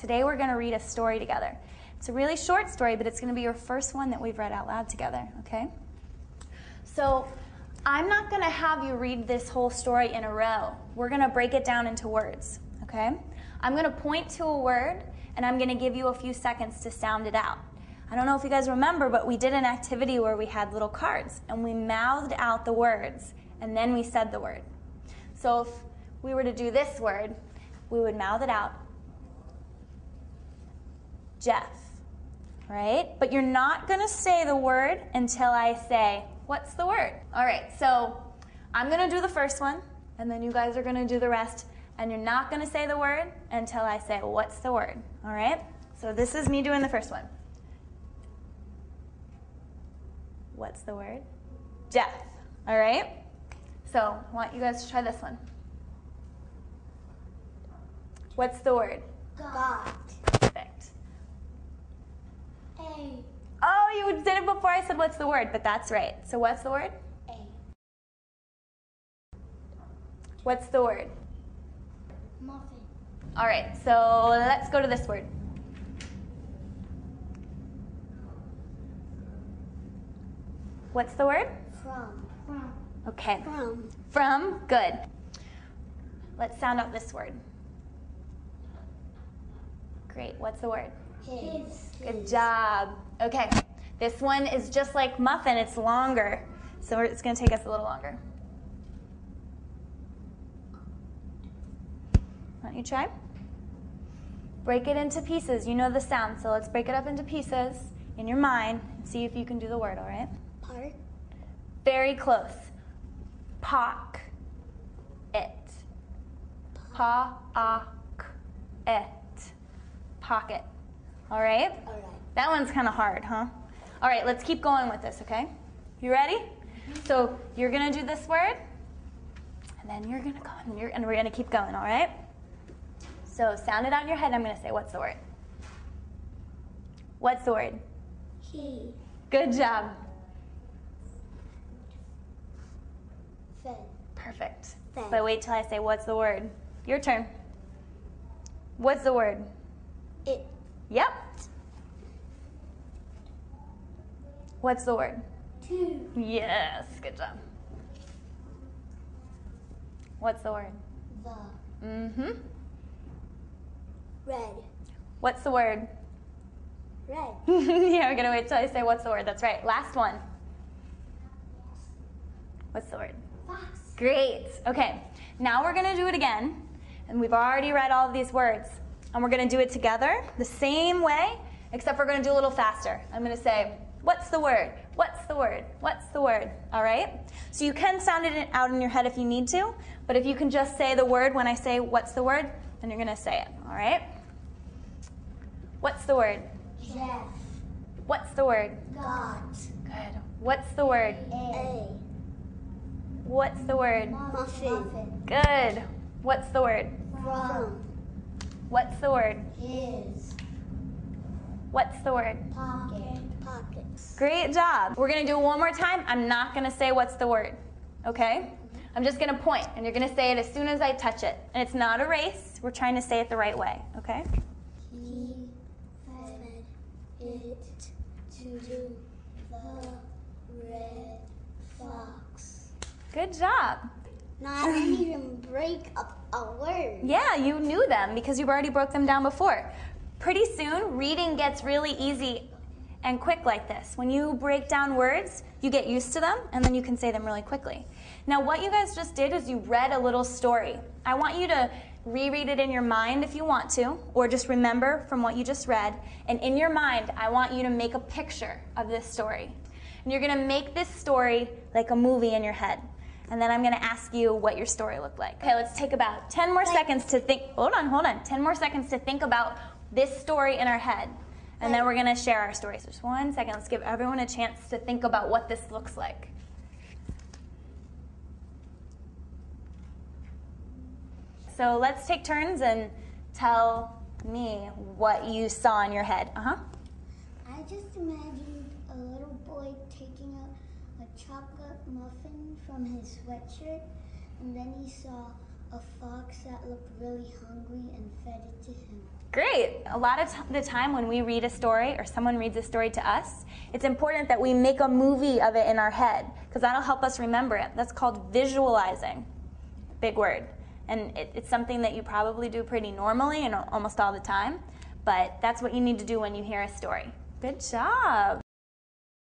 Today we're going to read a story together. It's a really short story, but it's going to be your first one that we've read out loud together, okay? So I'm not going to have you read this whole story in a row. We're going to break it down into words, okay? I'm going to point to a word, and I'm going to give you a few seconds to sound it out. I don't know if you guys remember, but we did an activity where we had little cards, and we mouthed out the words, and then we said the word. So if we were to do this word, we would mouth it out. Jeff, right? But you're not going to say the word until I say, what's the word? All right, so I'm going to do the first one, and then you guys are going to do the rest, and you're not going to say the word until I say, what's the word? All right? So this is me doing the first one. What's the word? Jeff. All right? So I want you guys to try this one. What's the word? God. Perfect. A. Oh, you did it before I said what's the word, but that's right. So what's the word? A. What's the word? Muffin. All right, so let's go to this word. What's the word? From. Okay. From. From, good. Let's sound out this word. Great, what's the word? His. Good job. Okay, this one is just like muffin, it's longer. So it's gonna take us a little longer. Why don't you try? Break it into pieces. You know the sound, so let's break it up into pieces in your mind and see if you can do the word, all right? Park. Very close. Pock. It. Pa-a-k-et. Pocket. All right? All right. That one's kind of hard, huh? All right, let's keep going with this, okay? You ready? So you're going to do this word, and then you're going to go, and we're going to keep going, all right? So sound it out in your head. I'm going to say, what's the word? What's the word? He. Good job. Fed. Perfect. Fed. But wait till I say, what's the word? Your turn. What's the word? It. Yep. What's the word? Two. Yes, good job. What's the word? The. Mm-hmm. Red. What's the word? Red. Yeah, we're gonna wait till I say what's the word. That's right. Last one. What's the word? Fox. Great. Okay, now we're gonna do it again. And we've already read all of these words. And we're gonna do it together the same way, except we're gonna do a little faster. I'm gonna say, what's the word? What's the word? What's the word? All right? So you can sound it out in your head if you need to, but if you can just say the word when I say what's the word, then you're gonna say it, all right? What's the word? Jeff. What's the word? God. Good. What's the word? A. What's the word? Muffin. Good. What's the word? From. What's the word? His. What's the word? Pocket. Pockets. Great job. We're gonna do it one more time. I'm not gonna say what's the word, okay? I'm just gonna point, and you're gonna say it as soon as I touch it. And it's not a race. We're trying to say it the right way, okay? He fed it to the red fox. Good job. No, I didn't even break up a word. Yeah, you knew them because you've already broke them down before. Pretty soon, reading gets really easy and quick like this. When you break down words, you get used to them, and then you can say them really quickly. Now, what you guys just did is you read a little story. I want you to reread it in your mind if you want to, or just remember from what you just read. And in your mind, I want you to make a picture of this story. And you're going to make this story like a movie in your head. And then I'm going to ask you what your story looked like. Okay, let's take about 10 more seconds to think. Hold on. 10 more seconds to think about this story in our head. And then we're going to share our story. So just 1 second. Let's give everyone a chance to think about what this looks like. So let's take turns and tell me what you saw in your head. I just imagined a little boy taking a chocolate muffin from his sweatshirt, and then he saw a fox that looked really hungry and fed it to him. Great. A lot of the time when we read a story or someone reads a story to us, it's important that we make a movie of it in our head because that'll help us remember it. That's called visualizing. Big word. And it's something that you probably do pretty normally and almost all the time, but that's what you need to do when you hear a story. Good job.